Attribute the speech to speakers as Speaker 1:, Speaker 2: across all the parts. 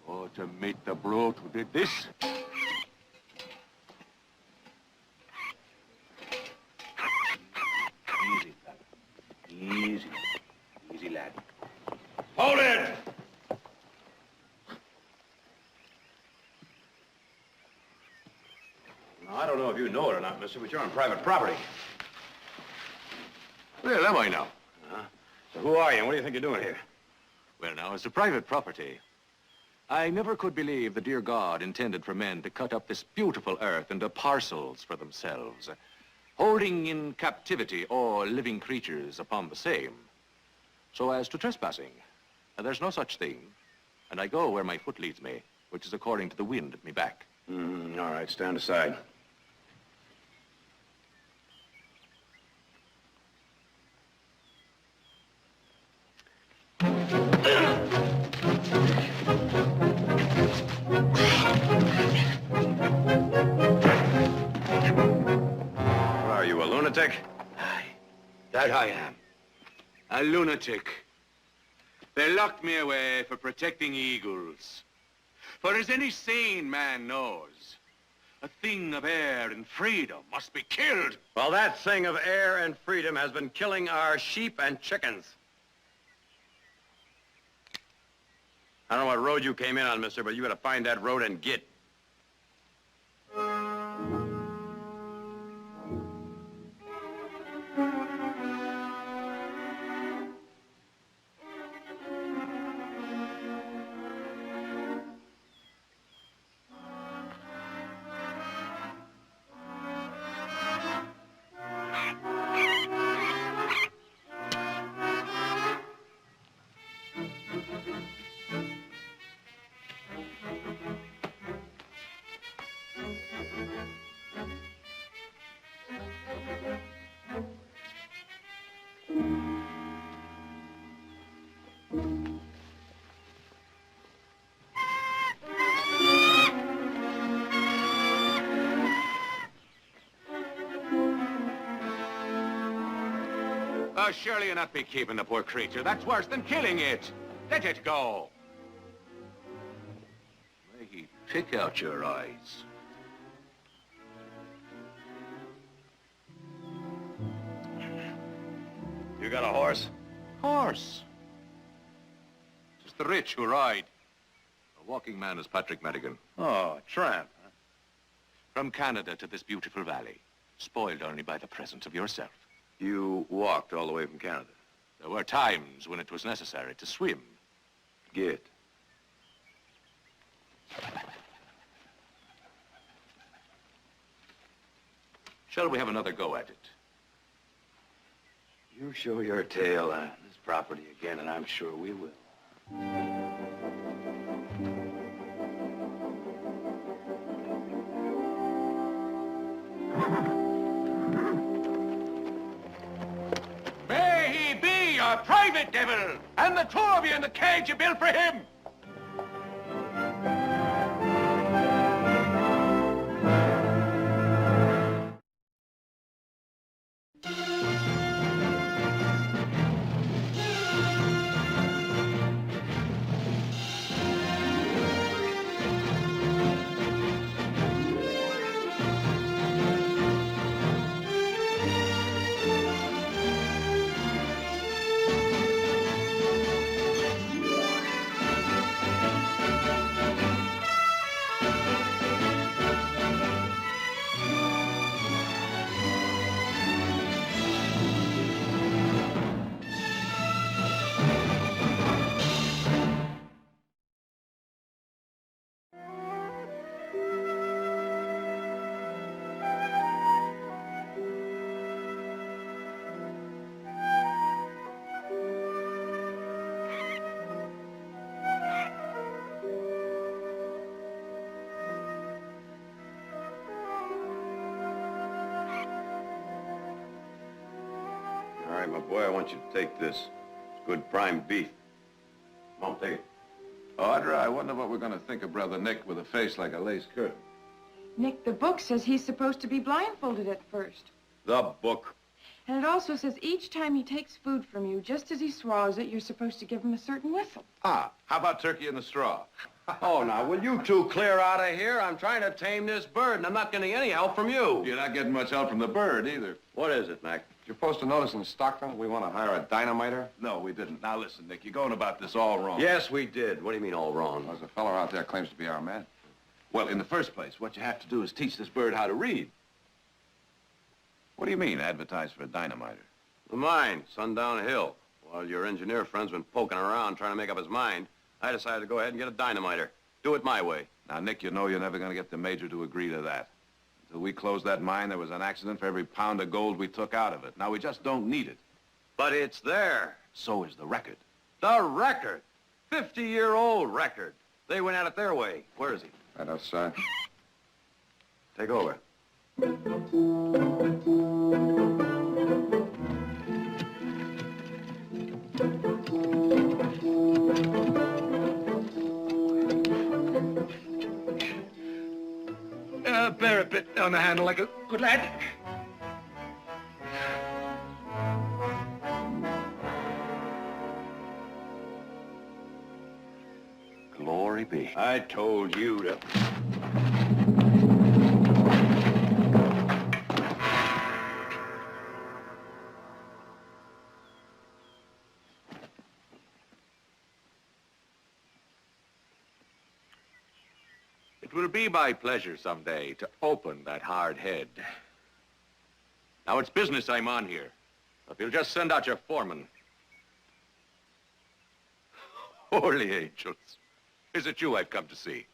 Speaker 1: Oh, to meet the brute who did this. Easy, fella. Easy. Easy, lad. Hold it! Now, I don't know if you know it or not, mister, but you're on private property. Well, am I now? So who are you and what do you think you're doing here? Well, now, as a private property, I never could believe the dear God intended for men to cut up this beautiful earth into parcels for themselves, holding in captivity all living creatures upon the same. So as to trespassing, there's no such thing, and I go where my foot leads me, which is according to the wind at me back. All right, stand aside. Are you a lunatic?
Speaker 2: Aye, that I am. A lunatic. They locked me away for protecting eagles. For as any sane man knows, a thing of air and freedom must be killed.
Speaker 1: Well, that thing of air and freedom has been killing our sheep and chickens. I don't know what road you came in on, mister, but you gotta find that road and get.
Speaker 2: Oh, surely you'll not be keeping the poor creature. That's worse than killing it. Let it go. May he pick out your eyes.
Speaker 1: You got a horse?
Speaker 2: Horse. It's the rich who ride. A walking man is Patrick Madigan.
Speaker 1: Oh, a tramp. Huh?
Speaker 2: From Canada to this beautiful valley, spoiled only by the presence of yourself.
Speaker 1: You walked all the way from Canada?
Speaker 2: There were times when it was necessary to swim.
Speaker 1: Get.
Speaker 2: Shall we have another go at it?
Speaker 1: You show your tail on this property again, and I'm sure we will.
Speaker 2: May he be your private devil, and the two of you in the cage you built for him! All right, my boy, I want you to take this. It's good prime beef. Come on, take it.
Speaker 3: Audra, I wonder what we're going to think of Brother Nick with a face like a lace curtain.
Speaker 4: Nick, the book says he's supposed to be blindfolded at first.
Speaker 2: The book.
Speaker 4: And it also says each time he takes food from you, just as he swallows it, you're supposed to give him a certain whistle.
Speaker 3: Ah, how about turkey in the straw?
Speaker 5: Oh, now, will you two clear out of here? I'm trying to tame this bird, and I'm not getting any help from you.
Speaker 3: You're not getting much help from the bird, either.
Speaker 5: What is it, Mac?
Speaker 6: Did you post a notice in Stockton we want to hire a dynamiter?
Speaker 3: No, we didn't. Now, listen, Nick, you're going about this all wrong.
Speaker 5: Yes, we did. What do you mean all wrong?
Speaker 6: There's a fellow out there claims to be our man.
Speaker 3: Well, in the first place, what you have to do is teach this bird how to read. What do you mean, advertise for a dynamiter?
Speaker 5: The mine, Sundown Hill. While your engineer friend's been poking around trying to make up his mind, I decided to go ahead and get a dynamiter. Do it my way.
Speaker 3: Now, Nick, you know you're never going to get the major to agree to that. Until we closed that mine, there was an accident for every pound of gold we took out of it. Now, we just don't need it.
Speaker 5: But it's there.
Speaker 3: So is the record.
Speaker 5: The record. 50-year-old record. They went at it their way. Where is he?
Speaker 6: Right outside.
Speaker 5: Take over.
Speaker 1: Bear a bit on the handle like a good lad.
Speaker 3: Glory be.
Speaker 5: I told you to...
Speaker 1: It will be my pleasure someday to open that hard head. Now, it's business I'm on here. If you'll just send out your foreman. Holy angels. Is it you I've come to see?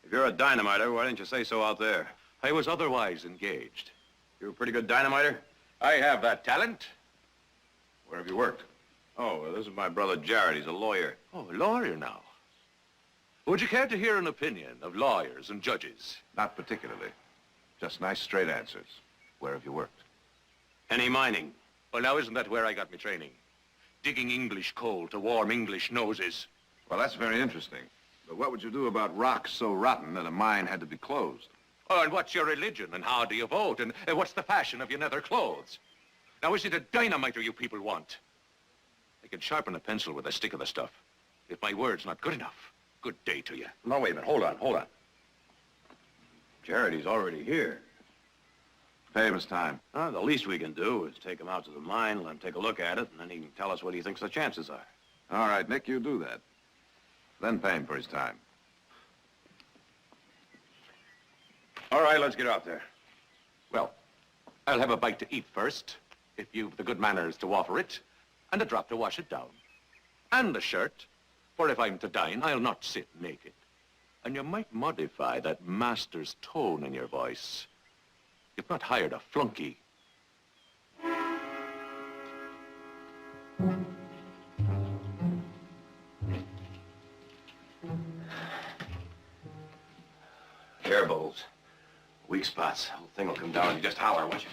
Speaker 5: If you're a dynamiter, why didn't you say so out there?
Speaker 1: I was otherwise engaged.
Speaker 5: You're a pretty good dynamiter?
Speaker 1: I have that talent.
Speaker 5: Where have you worked? Oh, well, this is my brother Jared. He's a lawyer.
Speaker 1: Oh, a lawyer now. Would you care to hear an opinion of lawyers and judges?
Speaker 3: Not particularly. Just nice, straight answers. Where have you worked?
Speaker 5: Any mining?
Speaker 1: Well, now, isn't that where I got my training? Digging English coal to warm English noses.
Speaker 3: Well, that's very interesting. But what would you do about rocks so rotten that a mine had to be closed?
Speaker 1: Oh, and what's your religion, and how do you vote, and what's the fashion of your nether clothes? Now, is it a dynamiter you people want? I can sharpen a pencil with a stick of the stuff. If my word's not good enough, good day to you.
Speaker 5: No, wait a minute. Hold on. Jared, he's already here.
Speaker 3: Pay him his time.
Speaker 5: The least we can do is take him out to the mine, let him take a look at it, and then he can tell us what he thinks the chances are.
Speaker 3: All right, Nick, you do that. Then pay him for his time.
Speaker 5: All right, let's get out there.
Speaker 1: Well, I'll have a bite to eat first, if you've the good manners to offer it, and a drop to wash it down. And a shirt, for if I'm to dine, I'll not sit naked. And you might modify that master's tone in your voice. You've not hired a flunky.
Speaker 5: Air bowls. Weak spots. The whole thing will come down and you just holler, won't you?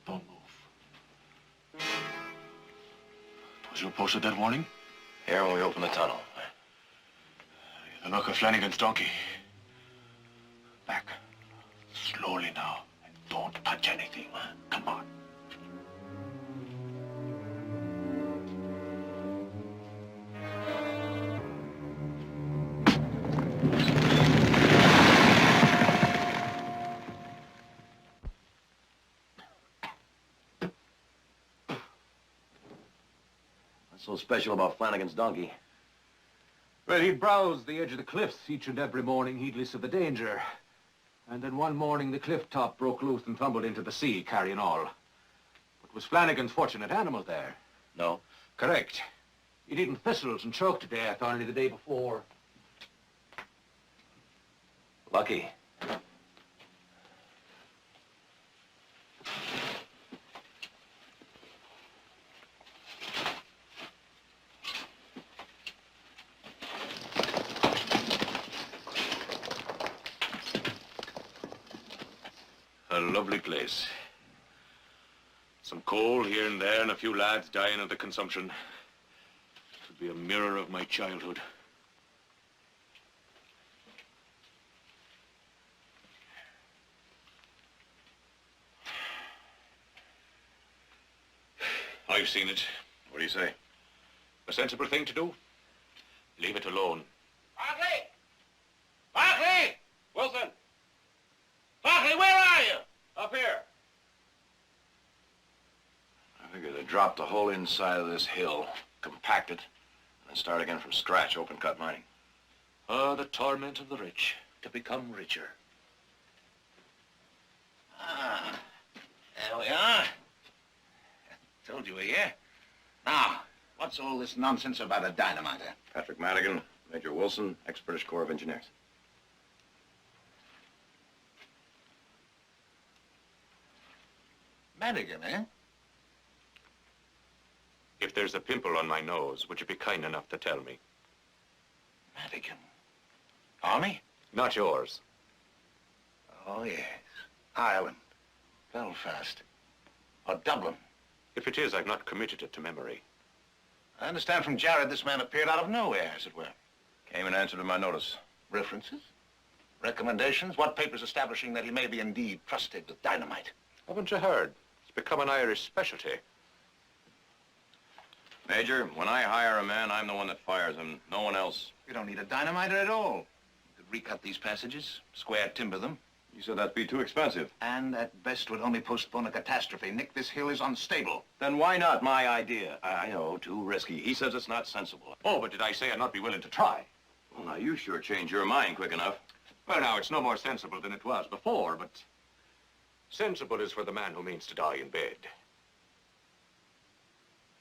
Speaker 1: Don't move. Was you posted that warning?
Speaker 5: Here when we open the tunnel.
Speaker 1: The knock of Flanagan's donkey. Back. Slowly now. And don't touch anything. Come on.
Speaker 5: What's so special about Flanagan's donkey?
Speaker 1: Well, he'd browse the edge of the cliffs each and every morning, heedless of the danger. And then one morning, the cliff top broke loose and tumbled into the sea, carrying all. But was Flanagan's fortunate animal there?
Speaker 5: No.
Speaker 1: Correct. He'd eaten thistles and choked to death only the day before.
Speaker 5: Lucky.
Speaker 1: A lovely place. Some coal here and there and a few lads dying of the consumption. It would be a mirror of my childhood. I've seen it.
Speaker 5: What do you say?
Speaker 1: A sensible thing to do? Leave it alone.
Speaker 2: Barkley! Barkley! Wilson! Barkley, where are you?
Speaker 5: Up here. I figure to drop the whole inside of this hill, compact it, and then start again from scratch, open cut mining.
Speaker 1: Ah, the torment of the rich, to become richer.
Speaker 2: Ah, there we are. Told you were here. Now, what's all this nonsense about a dynamiter?
Speaker 5: Patrick Madigan, Major Wilson, ex-British Corps of Engineers.
Speaker 2: Madigan, eh?
Speaker 1: If there's a pimple on my nose, would you be kind enough to tell me?
Speaker 2: Madigan. Army?
Speaker 1: Not yours.
Speaker 2: Oh, yes. Ireland. Belfast. Or Dublin.
Speaker 1: If it is, I've not committed it to memory.
Speaker 2: I understand from Jared this man appeared out of nowhere, as it were.
Speaker 5: Came in answer to my notice.
Speaker 2: References? Recommendations? What papers establishing that he may be indeed trusted with dynamite?
Speaker 1: Haven't you heard? It's become an Irish specialty.
Speaker 5: Major, when I hire a man, I'm the one that fires him, no one else.
Speaker 2: You don't need a dynamiter at all. You could recut these passages, square timber them,
Speaker 5: You said that'd be too expensive.
Speaker 2: and at best would only postpone a catastrophe. Nick, this hill is unstable.
Speaker 5: Then why not my idea? I know, too risky. He says it's not sensible.
Speaker 1: Oh, but did I say I'd not be willing to try?
Speaker 5: Well, now, you sure changed your mind quick enough.
Speaker 1: Well, now, it's no more sensible than it was before, but sensible is for the man who means to die in bed.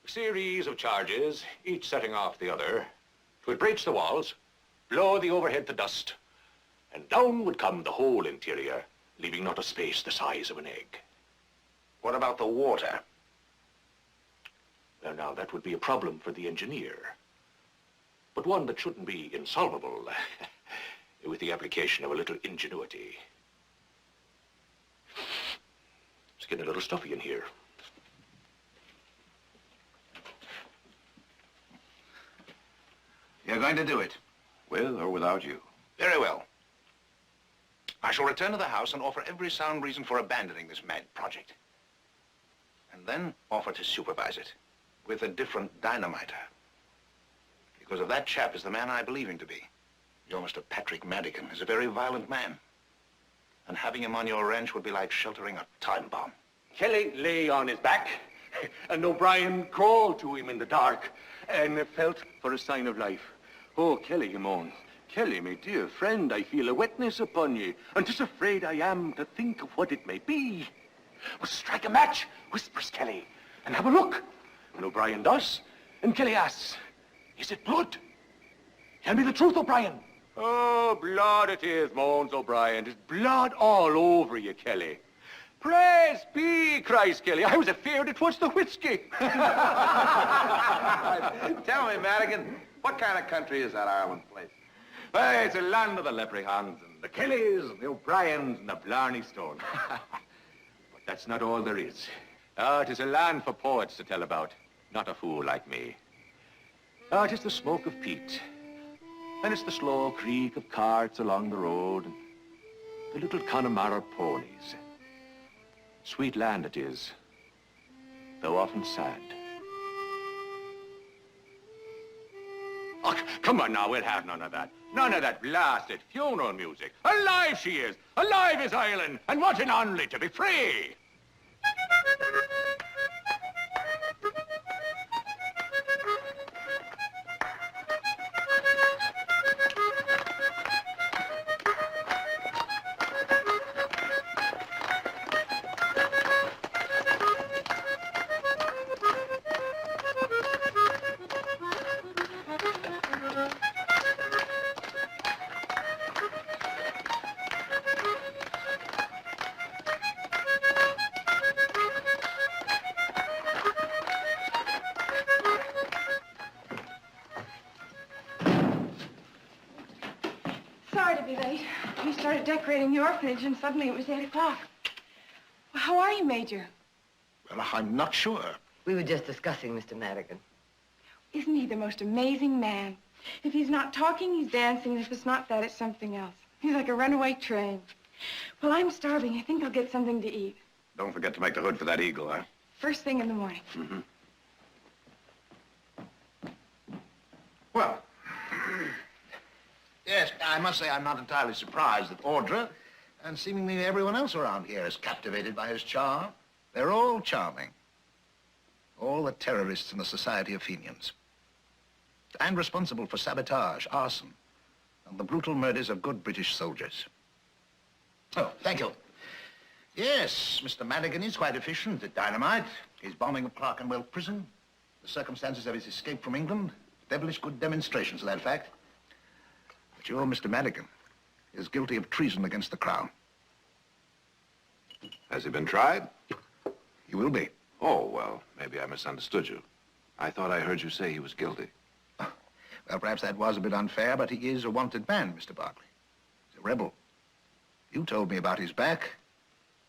Speaker 1: A series of charges, each setting off the other, would breach the walls, blow the overhead to dust, and down would come the whole interior, leaving not a space the size of an egg.
Speaker 2: What about the water?
Speaker 1: Well, now, that would be a problem for the engineer, but one that shouldn't be insolvable with the application of a little ingenuity. It's getting a little stuffy in here.
Speaker 2: You're going to do it.
Speaker 5: With or without you.
Speaker 2: Very well. I shall return to the house and offer every sound reason for abandoning this mad project. And then offer to supervise it with a different dynamiter. Because if that chap is the man I believe him to be, your Mr. Patrick Madigan is a very violent man. And having him on your ranch would be like sheltering a time bomb.
Speaker 1: Kelly lay on his back, and O'Brien crawled to him in the dark, and felt for a sign of life. Oh, Kelly, he moaned. Kelly, my dear friend, I feel a wetness upon ye, and 'tis afraid I am to think of what it may be. Well, strike a match, whispers Kelly, and have a look. And O'Brien does, and Kelly asks, is it blood? Tell me the truth, O'Brien. Oh, blood it is, moans O'Brien. There's blood all over you, Kelly. Praise be, cries Kelly. I was afeard it was the whiskey.
Speaker 6: Tell me, Madigan, what kind of country is that Ireland place?
Speaker 1: Well, it's a land of the leprechauns and the Kellys and the O'Briens and the Blarney Stone. But that's not all there is. It is a land for poets to tell about, not a fool like me. It is the smoke of peat, and it's the slow creak of carts along the road, and the little Connemara ponies. Sweet land it is, though often sad. Oh, come on now, we'll have none of that. None of that blasted funeral music. Alive she is! Alive is Ireland! And wanting only to be free!
Speaker 4: Sorry to be late. We started decorating the orphanage, and suddenly it was 8 o'clock. How are you, Major?
Speaker 7: Well, I'm not sure.
Speaker 8: We were just discussing Mr. Madigan.
Speaker 4: Isn't he the most amazing man? If he's not talking, he's dancing. If it's not that, it's something else. He's like a runaway train. Well, I'm starving. I think I'll get something to eat.
Speaker 5: Don't forget to make the hood for that eagle, huh?
Speaker 4: First thing in the morning.
Speaker 5: Mm-hmm.
Speaker 7: Well, yes, I must say I'm not entirely surprised that Audra and seemingly everyone else around here is captivated by his charm. They're all charming. All the terrorists in the Society of Fenians. And responsible for sabotage, arson, and the brutal murders of good British soldiers. Oh, thank you. Yes, Mr. Madigan is quite efficient at dynamite. His bombing of Clerkenwell Prison, the circumstances of his escape from England, devilish good demonstrations of that fact. But your Mr. Madigan is guilty of treason against the Crown.
Speaker 3: Has he been tried?
Speaker 7: He will be.
Speaker 3: Oh, well, maybe I misunderstood you. I thought I heard you say he was guilty.
Speaker 7: Well, perhaps that was a bit unfair, but he is a wanted man, Mr. Barclay. He's a rebel. You told me about his back.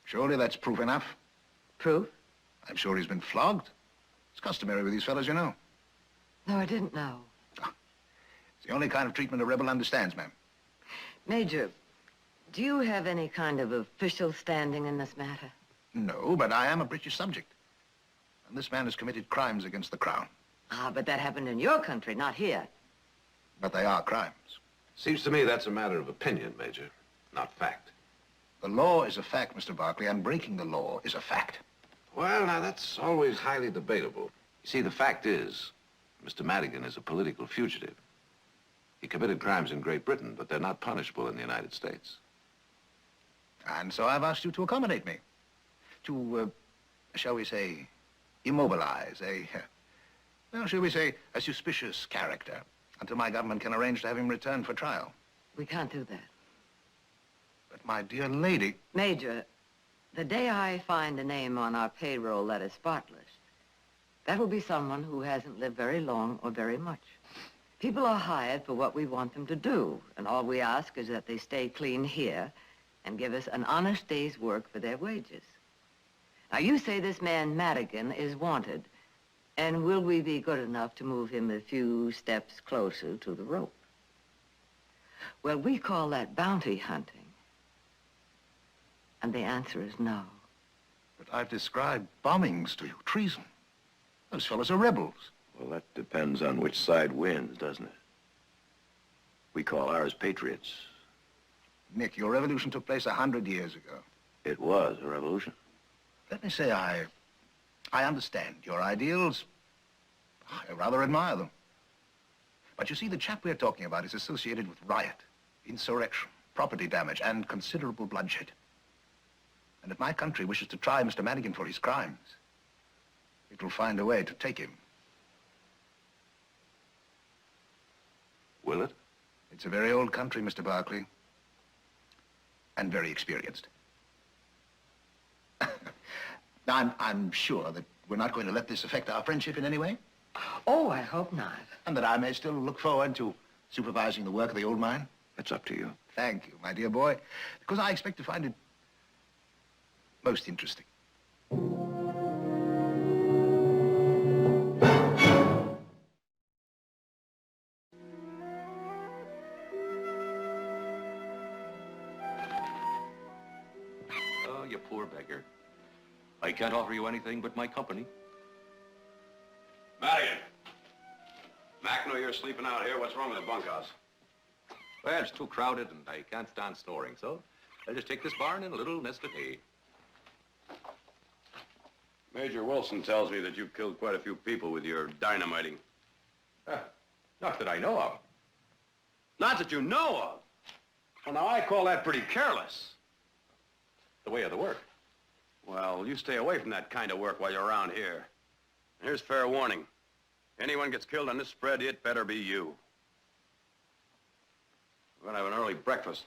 Speaker 7: Surely that's proof enough.
Speaker 8: Proof?
Speaker 7: I'm sure he's been flogged. It's customary with these fellows, you know.
Speaker 8: No, I didn't know.
Speaker 7: It's the only kind of treatment a rebel understands, ma'am.
Speaker 8: Major, do you have any kind of official standing in this matter?
Speaker 7: No, but I am a British subject. And this man has committed crimes against the Crown.
Speaker 8: Ah, but that happened in your country, not here.
Speaker 7: But they are crimes.
Speaker 3: Seems to me that's a matter of opinion, Major, not fact.
Speaker 7: The law is a fact, Mr. Barclay, and breaking the law is a fact.
Speaker 3: Well, now, that's always highly debatable. You see, the fact is, Mr. Madigan is a political fugitive. He committed crimes in Great Britain, but they're not punishable in the United States.
Speaker 7: And so I've asked you to accommodate me. To, shall we say, immobilize well, shall we say, a suspicious character until my government can arrange to have him returned for trial.
Speaker 8: We can't do that.
Speaker 7: But my dear lady...
Speaker 8: Major, the day I find a name on our payroll that is spotless, that will be someone who hasn't lived very long or very much. People are hired for what we want them to do, and all we ask is that they stay clean here and give us an honest day's work for their wages. Now, you say this man Madigan is wanted, and will we be good enough to move him a few steps closer to the rope? Well, we call that bounty hunting. And the answer is no.
Speaker 7: But I've described bombings to you, treason. Those fellows are rebels.
Speaker 5: Well, that depends on which side wins, doesn't it? We call ours patriots.
Speaker 7: Nick, your revolution took place 100 years ago.
Speaker 5: It was a revolution.
Speaker 7: Let me say I understand your ideals. I rather admire them. But you see, the chap we're talking about is associated with riot, insurrection, property damage, and considerable bloodshed. And if my country wishes to try Mr. Madigan for his crimes, it will find a way to take him.
Speaker 3: Will it?
Speaker 7: It's a very old country, Mr. Barclay, and very experienced. Now, I'm sure that we're not going to let this affect our friendship in any way,
Speaker 8: Oh, I hope not.
Speaker 7: and that I may still look forward to supervising the work of the old mine.
Speaker 5: It's up to you.
Speaker 7: Thank you, my dear boy, because I expect to find it most interesting.
Speaker 1: Oh, you poor beggar. I can't offer you anything but my company.
Speaker 5: Madigan! Mac know you're sleeping out here. What's wrong with the bunkhouse?
Speaker 1: Well, it's too crowded and I can't stand snoring, so I'll just take this barn and a little nest of hay.
Speaker 5: Major Wilson tells me that you've killed quite a few people with your dynamiting.
Speaker 1: Not that I know of.
Speaker 5: Not that you know of. Well, now, I call that pretty careless.
Speaker 1: The way of the work.
Speaker 5: Well, you stay away from that kind of work while you're around here. And here's fair warning. Anyone gets killed on this spread, it better be you. We're gonna have an early breakfast.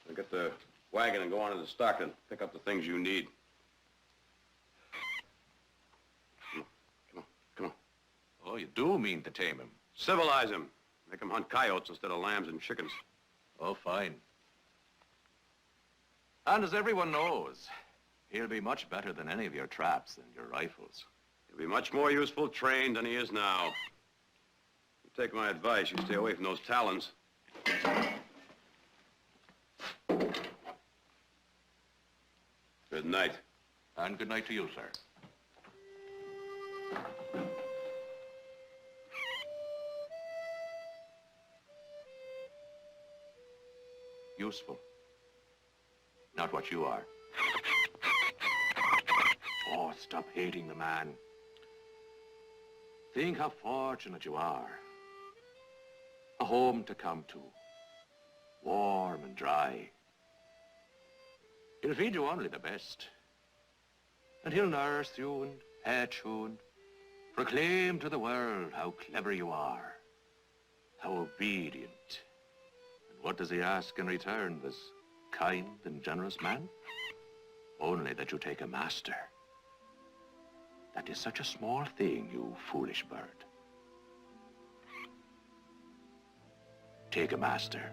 Speaker 5: We'll get the wagon and go on to the stock and pick up the things you need. Come on.
Speaker 1: Oh, you do mean to tame him.
Speaker 5: Civilize him. Make him hunt coyotes instead of lambs and chickens.
Speaker 1: Oh, fine. And as everyone knows, He'll be much better than any of your traps and your rifles.
Speaker 5: He'll be much more useful trained than he is now. You take my advice, you stay away from those talons. Good night.
Speaker 1: And good night to you, sir. Useful. Not what you are. Oh, stop hating the man. Think how fortunate you are. A home to come to. Warm and dry. He'll feed you only the best. And he'll nurse you and pet you and proclaim to the world how clever you are. How obedient. And what does he ask in return, this kind and generous man? Only that you take a master. That is such a small thing, you foolish bird. Take a master.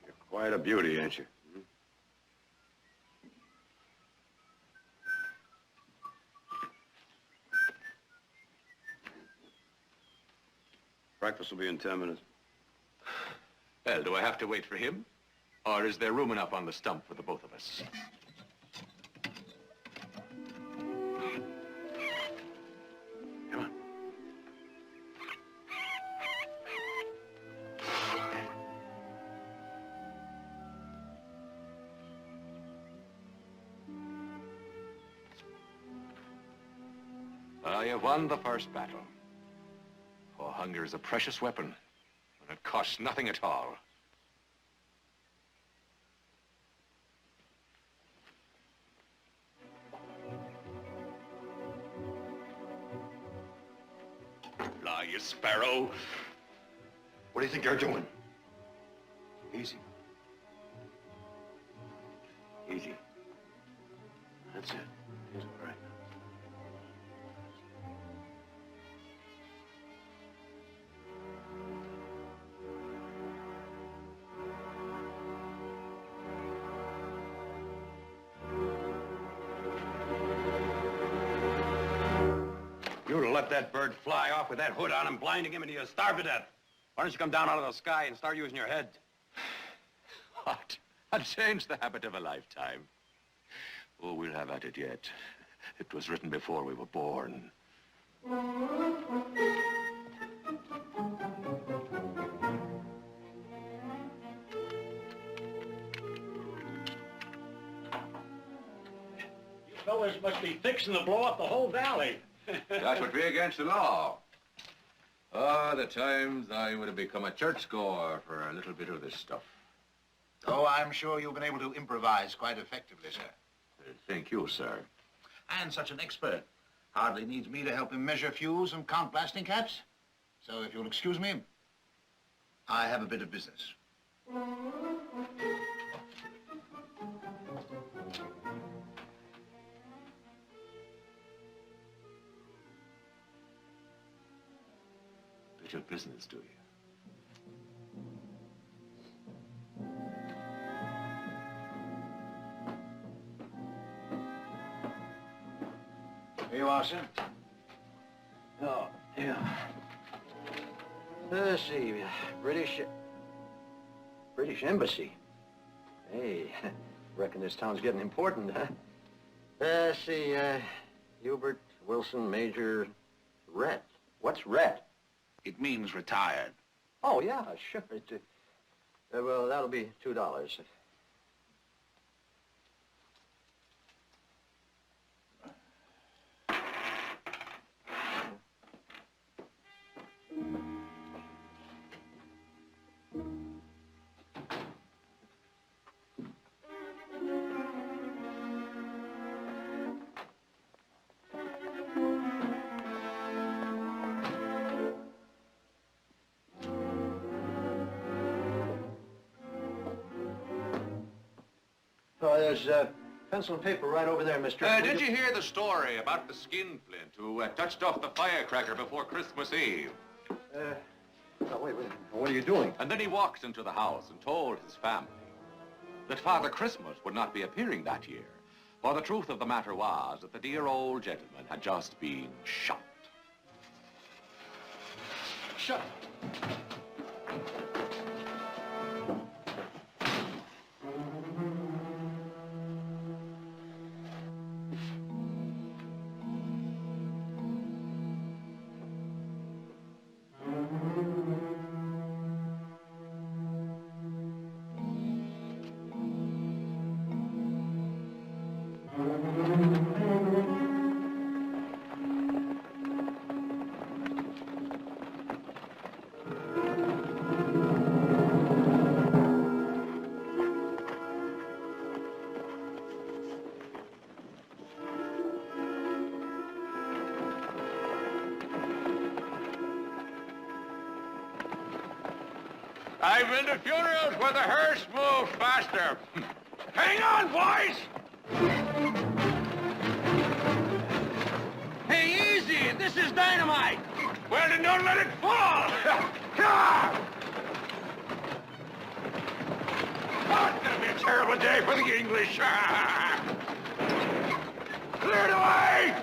Speaker 5: You're quite a beauty, ain't you? Breakfast will be in 10 minutes.
Speaker 1: Well, do I have to wait for him? Or is there room enough on the stump for the both of us?
Speaker 5: Come on.
Speaker 1: I have won the first battle. For hunger is a precious weapon, and it costs nothing at all. Fly, you sparrow.
Speaker 3: What do you think you're doing?
Speaker 1: Easy. Easy.
Speaker 3: That's it. He's all right.
Speaker 5: You'd have let that bird fly off with that hood on him, blinding him, and he'd starve to death. Why don't you come down out of the sky and start using your head?
Speaker 1: What? I'd change the habit of a lifetime. Oh, we'll have at it yet. It was written before we were born.
Speaker 9: You fellas must be fixing to blow up the whole valley.
Speaker 1: That would be against the law. Ah, the times I would have become a churchgoer for a little bit of this stuff.
Speaker 7: Oh, I'm sure you've been able to improvise quite effectively, sir.
Speaker 1: Thank you, sir.
Speaker 7: And such an expert. Hardly needs me to help him measure fuels and count blasting caps. So if you'll excuse me, I have a bit of business.
Speaker 1: Bit of business, do you?
Speaker 7: Here you are, sir.
Speaker 9: Oh, yeah. Let's see, British Embassy. Hey, reckon this town's getting important, huh? Let's see, Hubert Wilson, Major Rhett. What's Rhett?
Speaker 7: It means retired.
Speaker 9: Oh, yeah, sure. Well, that'll be $2. Oh, there's Pencil and paper right over there, mister.
Speaker 1: Did you hear the story about the skinflint who touched off the firecracker before Christmas Eve?
Speaker 9: Oh, wait. What are you doing?
Speaker 1: And then he walked into the house and told his family that Father Christmas would not be appearing that year. For the truth of the matter was that the dear old gentleman had just been shot. Shut. I've been to funerals where the hearse moves faster. Hang on, boys! Hey, easy! This is dynamite! Well, then don't let it fall! Oh, it's gonna be a terrible day for the English! Clear the way!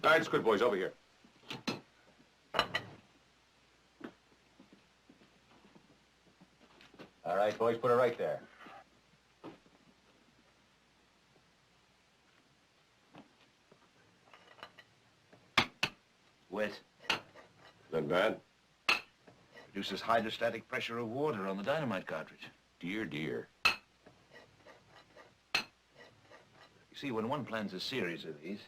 Speaker 1: That's good, boys. Over here.
Speaker 9: All right, boys, put it right there.
Speaker 7: Wet.
Speaker 5: Not bad.
Speaker 7: Produces hydrostatic pressure of water on the dynamite cartridge.
Speaker 1: Dear, dear.
Speaker 7: You see, when one plans a series of these,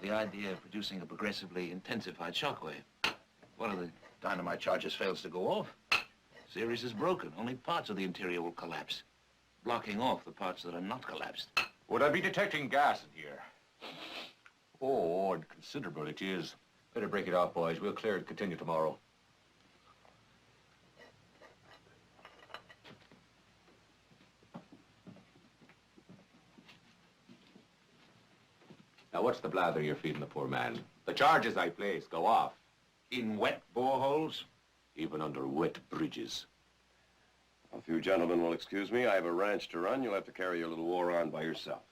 Speaker 7: the idea of producing a progressively intensified shockwave. One of the dynamite charges fails to go off. Series is broken. Only parts of the interior will collapse, blocking off the parts that are not collapsed.
Speaker 1: Would I be detecting gas in here? Oh, and considerable it is. Better break it off, boys. We'll clear it and continue tomorrow. Now, what's the blather you're feeding the poor man? The charges I place go off.
Speaker 7: In wet boreholes?
Speaker 1: Even under wet bridges.
Speaker 5: If you gentlemen will excuse me, I have a ranch to run. You'll have to carry your little war on by yourself.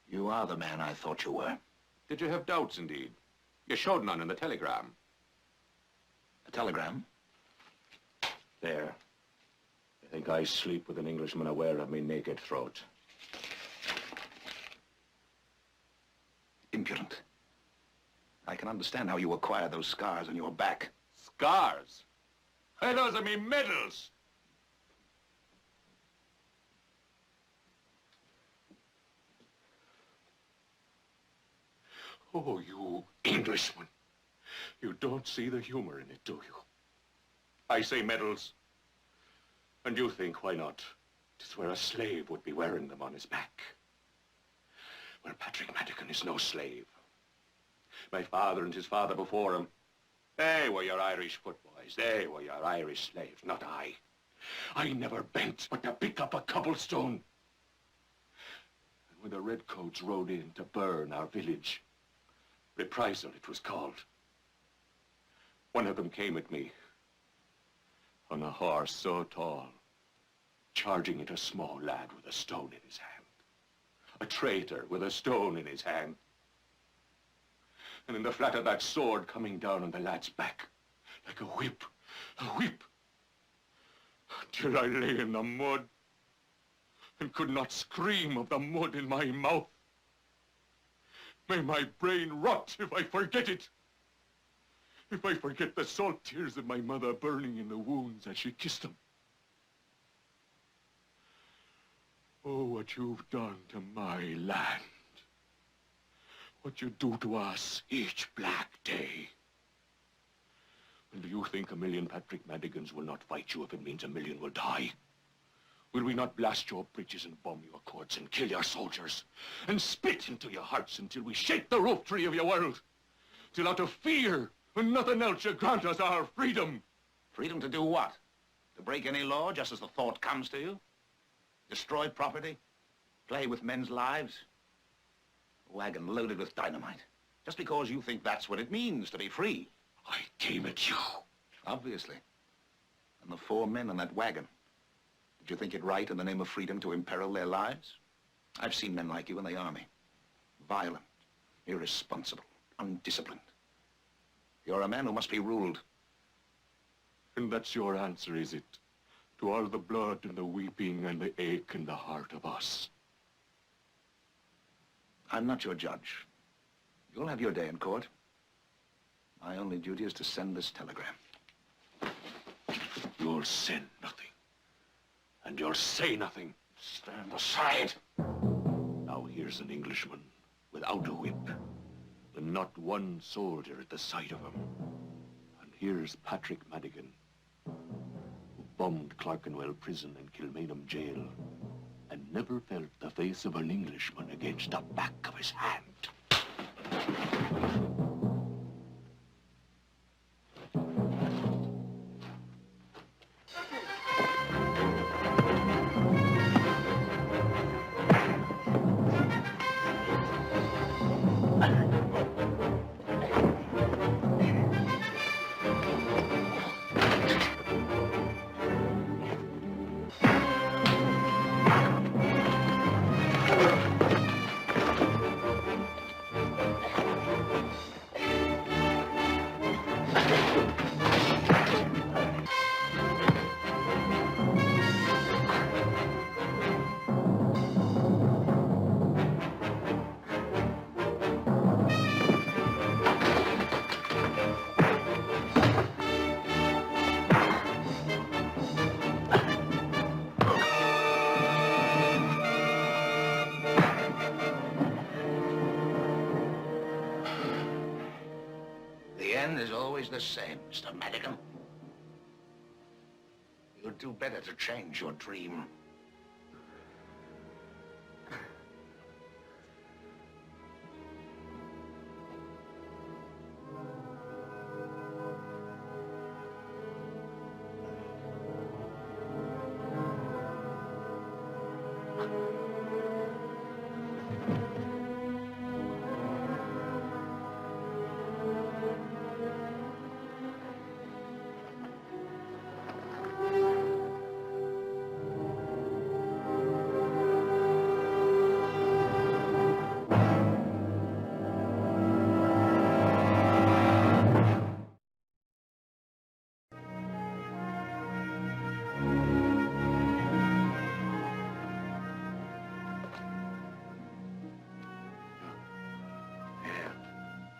Speaker 7: You are the man I thought you were.
Speaker 1: Did you have doubts, indeed? You showed none in the telegram.
Speaker 7: A telegram?
Speaker 1: There. I think I sleep with an Englishman aware of me naked throat.
Speaker 7: Impudent. I can understand how you acquire those scars on your back.
Speaker 1: Scars? Hey, those are me medals! Oh, you Englishman. You don't see the humor in it, do you? I say medals. And you think, why not? It's where a slave would be wearing them on his back. Well, Patrick Madigan is no slave. My father and his father before him, they were your Irish footboys. They were your Irish slaves, not I. I never bent but to pick up a cobblestone. And when the redcoats rode in to burn our village, reprisal it was called, one of them came at me on a horse so tall, charging at a small lad with a stone in his hand. A traitor with a stone in his hand. And in the flat of that sword coming down on the lad's back, like a whip, till I lay in the mud and could not scream of the mud in my mouth. May my brain rot if I forget it. If I forget the salt tears of my mother burning in the wounds as she kissed them. Oh, what you've done to my land. what you do to us each black day. And do you think 1,000,000 Patrick Madigans will not fight you if it means 1,000,000 will die? Will we not blast your bridges and bomb your courts and kill your soldiers and spit into your hearts until we shake the roof tree of your world? Till out of fear and nothing else you grant us our freedom.
Speaker 7: Freedom to do what? To break any law just as the thought comes to you? Destroy property? Play with men's lives? A wagon loaded with dynamite. Just because you think that's what it means to be free.
Speaker 1: I came at you.
Speaker 7: Obviously. And the 4 men in that wagon. Did you think it right in the name of freedom to imperil their lives? I've seen men like you in the army. Violent, irresponsible, undisciplined. You're a man who must be ruled.
Speaker 1: And that's your answer, is it? To all the blood and the weeping and the ache in the heart of us.
Speaker 7: I'm not your judge. You'll have your day in court. My only duty is to send this telegram.
Speaker 1: You'll send nothing. And you'll say nothing.
Speaker 7: Stand aside.
Speaker 1: Now here's an Englishman without a whip, and not one soldier at the sight of him. And here's Patrick Madigan, who bombed Clerkenwell Prison and Kilmainham Jail, and never felt the face of an Englishman against the back of his hand.
Speaker 7: The end is always the same, Mr. Madigan. You'd do better to change your dream.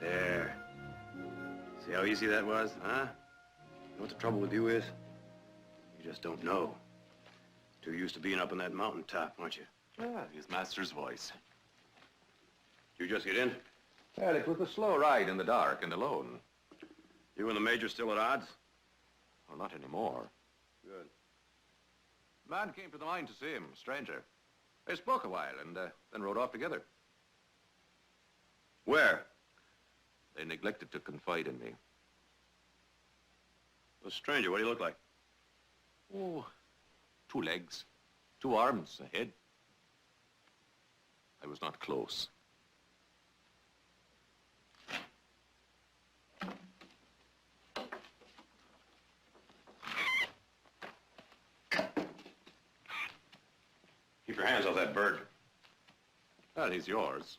Speaker 5: There. See how easy that was, huh? You know what the trouble with you is? You just don't know. Too used to being up on that mountaintop, aren't you?
Speaker 1: Ah, his master's voice.
Speaker 5: You just get in?
Speaker 3: Well, it was a slow ride in the dark and alone.
Speaker 5: You and the Major still at odds?
Speaker 3: Well, not anymore.
Speaker 5: Good.
Speaker 3: Man came to the mine to see him, a stranger. They spoke a while and then rode off together.
Speaker 5: Where?
Speaker 3: They neglected to confide in me.
Speaker 5: The stranger, what do you look like?
Speaker 3: Oh, 2 legs, 2 arms, a head. I was not close.
Speaker 5: Keep your hands off that bird.
Speaker 3: Well, he's yours.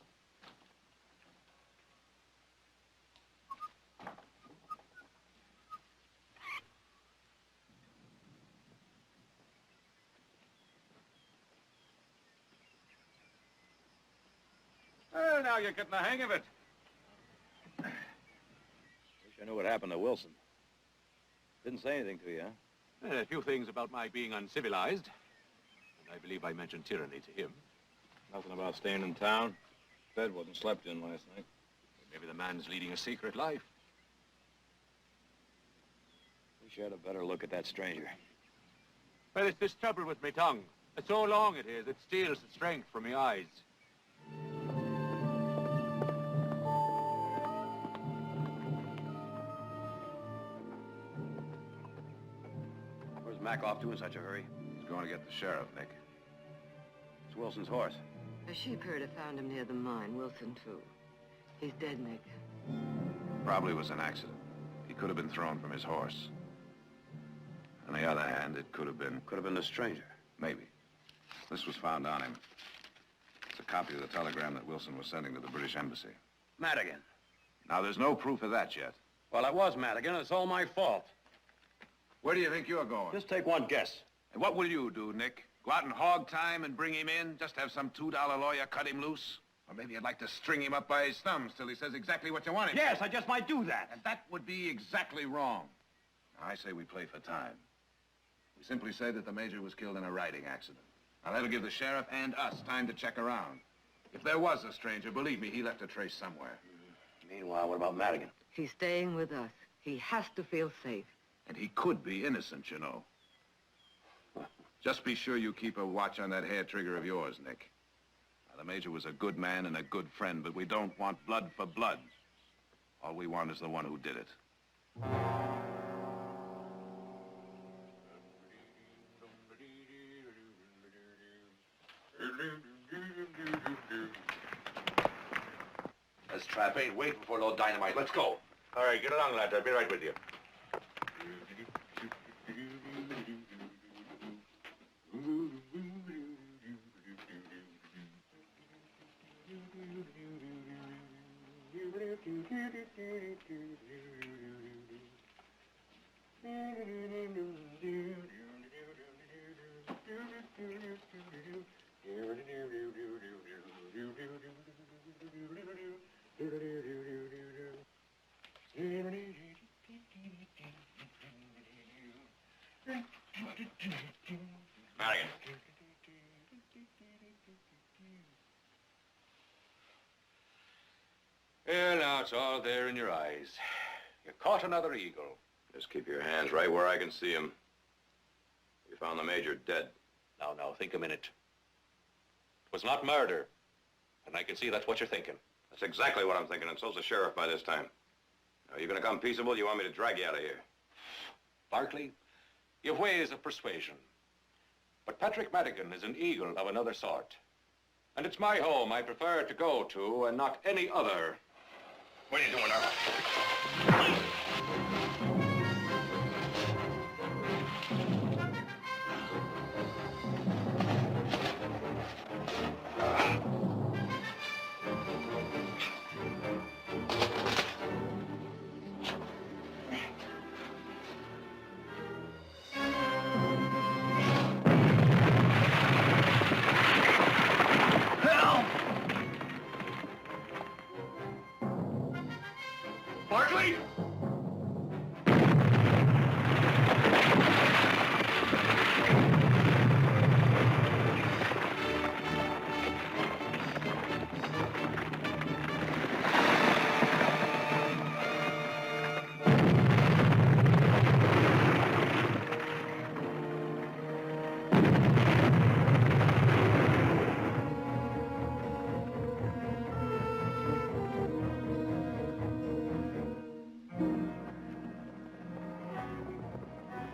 Speaker 1: Well, now you're getting the hang of it.
Speaker 5: Wish I knew what happened to Wilson. Didn't say anything to you, huh?
Speaker 1: A few things about my being uncivilized. And I believe I mentioned tyranny to him.
Speaker 5: Nothing about staying in town? Bed wasn't slept in last night.
Speaker 1: man's leading a secret life.
Speaker 5: We should have a better look at that stranger.
Speaker 1: Well, it's this trouble with my tongue. It's so long it is, it steals the strength from my eyes.
Speaker 5: Where's Mac off to in such a hurry?
Speaker 3: He's going to get the sheriff, Nick.
Speaker 5: It's Wilson's horse.
Speaker 8: A sheep herder found him near the mine, Wilson, too. He's dead, Nick.
Speaker 3: Probably was an accident. He could have been thrown from his horse. On the other hand, it could have been...
Speaker 5: Could have been the stranger.
Speaker 3: Maybe. This was found on him. It's a copy of the telegram that Wilson was sending to the British Embassy.
Speaker 5: Madigan.
Speaker 3: Now, there's no proof of that yet.
Speaker 5: Well, it was Madigan. It's all my fault.
Speaker 3: Where do you think you're going?
Speaker 5: Just take one guess.
Speaker 3: And what will you do, Nick? Go out and hog time and bring him in? Just have some $2 lawyer cut him loose? Or maybe you'd like to string him up by his thumbs till he says exactly what you want him.
Speaker 5: Yes, I just might do that.
Speaker 3: And that would be exactly wrong. Now, I say we play for time. We simply say that the Major was killed in a riding accident. Now, that'll give the sheriff and us time to check around. If there was a stranger, believe me, he left a trace somewhere.
Speaker 5: Meanwhile, what about Madigan?
Speaker 8: He's staying with us. He has to feel safe.
Speaker 3: And he could be innocent, you know. Just be sure you keep a watch on that hair trigger of yours, Nick. Now, the Major was a good man and a good friend, but we don't want blood for blood. All we want is the one who did it.
Speaker 6: This trap ain't waiting for no dynamite. Let's go.
Speaker 2: All right, get along, lads. I'll be right with you.
Speaker 5: Madigan.
Speaker 1: Well, now it's all there in your eyes. You caught another eagle.
Speaker 5: Just keep your hands right where I can see him. We found the Major dead.
Speaker 1: Now, think a minute. It was not murder. And I can see that's what you're thinking.
Speaker 5: That's exactly what I'm thinking, and so's the sheriff by this time. Now, you gonna come peaceable? You want me to drag you out of here?
Speaker 1: Barkley, you've ways of persuasion. But Patrick Madigan is an eagle of another sort. And it's my home I prefer to go to and not any other.
Speaker 5: What are you doing, Earl?
Speaker 2: Barkley!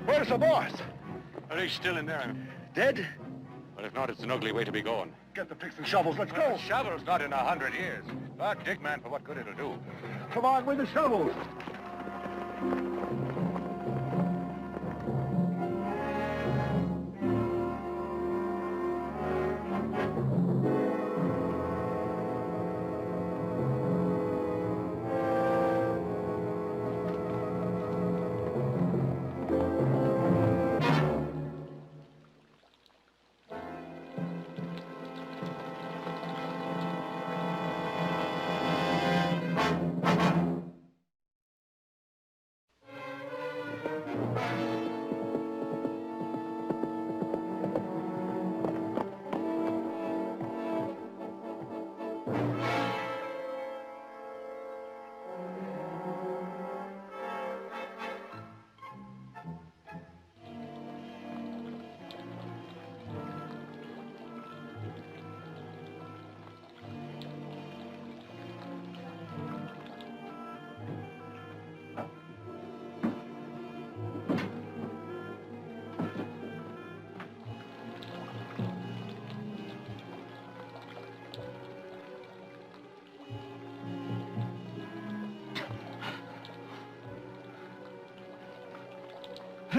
Speaker 6: Where's the boss?
Speaker 1: Are they still in there?
Speaker 6: Dead?
Speaker 1: Well, if not, it's an ugly way to be going.
Speaker 6: Get the picks and shovels. Let's go.
Speaker 1: Shovel's not in 100 years. But, Dick, man, for what good it'll do.
Speaker 6: Come on with the shovels.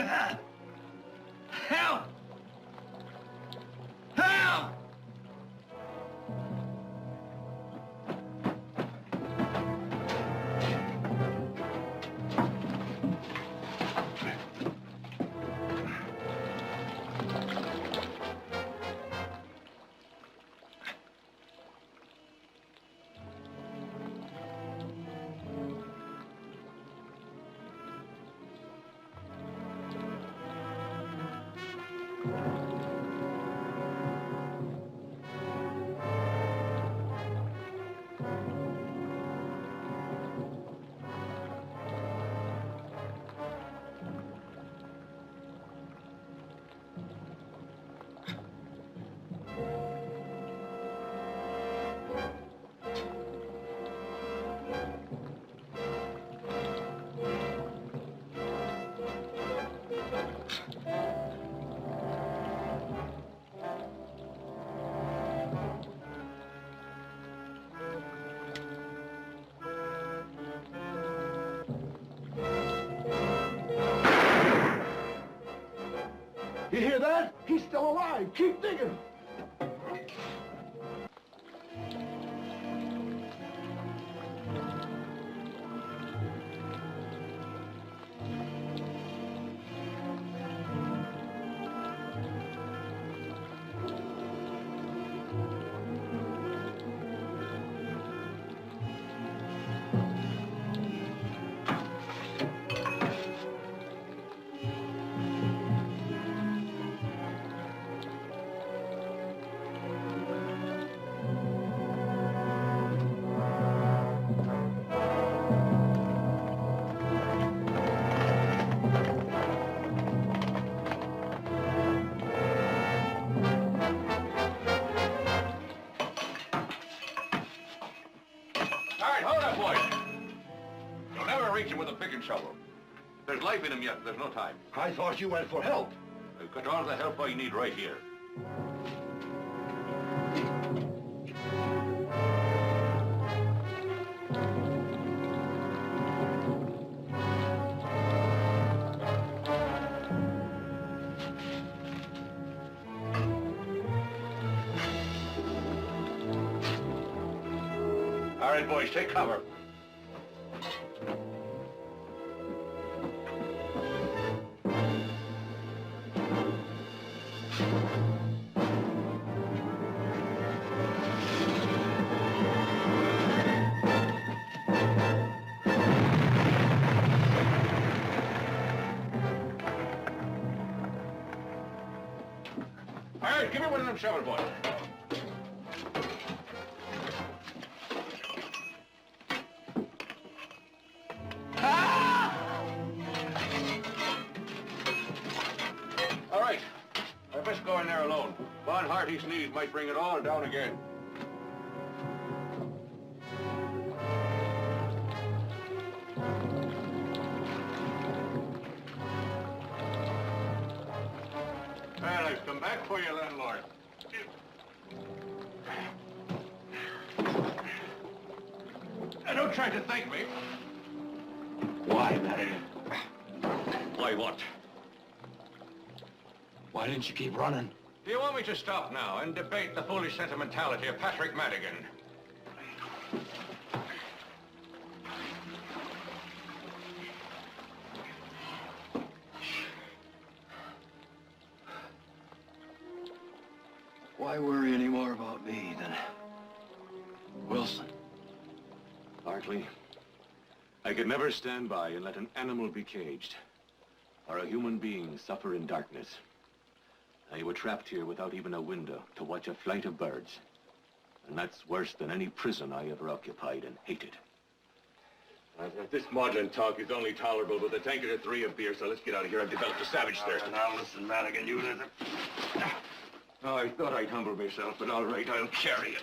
Speaker 7: Help! Help!
Speaker 10: You hear that? He's still alive. Keep digging.
Speaker 2: All right, hold up, boys. You'll never reach him with a pick and shovel. There's life in him yet. There's no time.
Speaker 10: I thought you went for help.
Speaker 2: I've got all the help I need right here. All right, boys, take cover. All right, give me one of them shovel boys. All right, I best go in there alone. Von Harty's knees might bring it all down again. Well, I've come back for you, landlord. Now, don't try to thank me.
Speaker 5: Why, Madigan?
Speaker 2: Why what?
Speaker 5: Why didn't you keep running?
Speaker 2: Do you want me to stop now and debate the foolish sentimentality of Patrick Madigan?
Speaker 5: Why worry any more about me than Wilson?
Speaker 1: Hartley, I could never stand by and let an animal be caged, or a human being suffer in darkness. Now, you were trapped here without even a window to watch a flight of birds. And that's worse than any prison I ever occupied and hated.
Speaker 2: This maudlin talk is only tolerable with a tankard or three of beer, so let's get out of here. I've developed a savage thirst.
Speaker 5: Now listen, Madigan, you listen.
Speaker 2: Oh, I thought I'd humble myself, but all right, I'll carry it.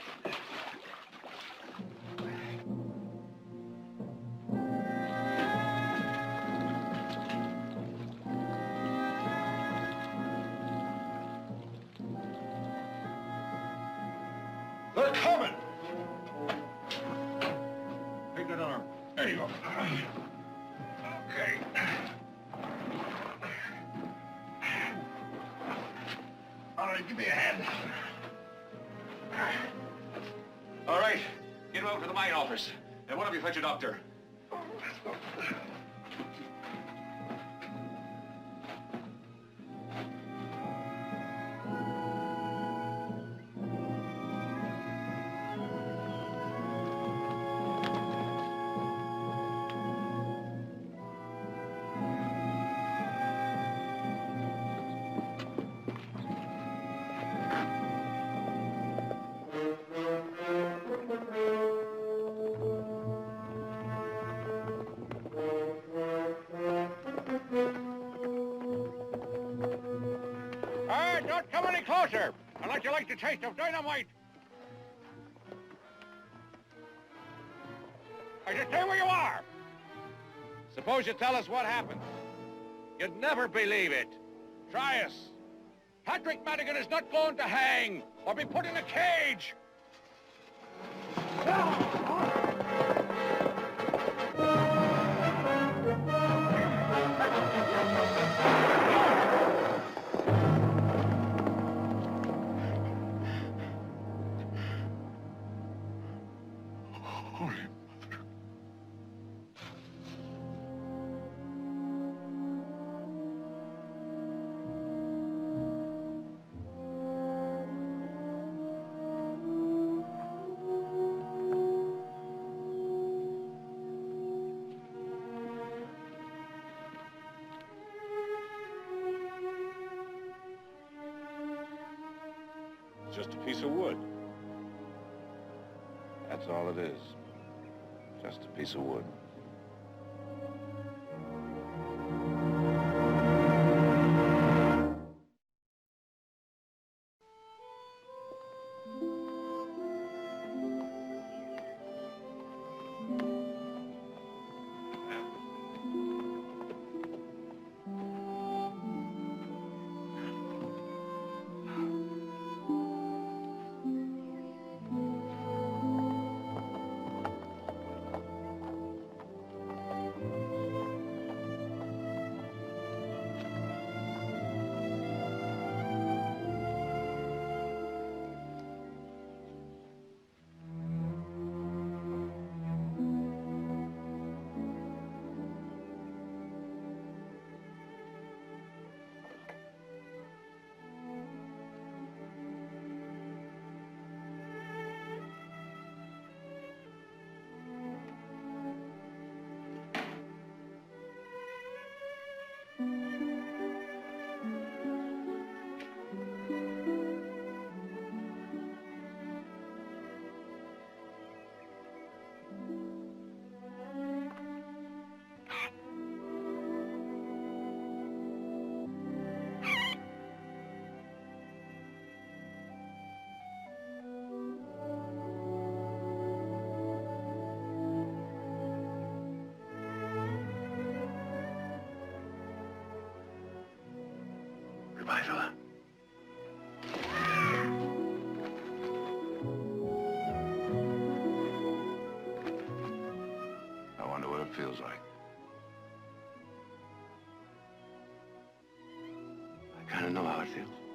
Speaker 10: They're coming.
Speaker 2: Take that arm. There you go. Okay.
Speaker 7: right, give me a hand.
Speaker 1: All right, get him out to the mine office. And one of you fetch a doctor.
Speaker 2: Don't come any closer, unless you like the taste of dynamite. I just stay where you are. Suppose you tell us what happened. You'd never believe it. Try us. Patrick Madigan is not going to hang or be put in a cage.
Speaker 3: Just a piece of wood. That's all it is. Just a piece of wood.
Speaker 5: Goodbye, fella.
Speaker 3: I wonder what it feels like.
Speaker 5: I kind of know how it feels.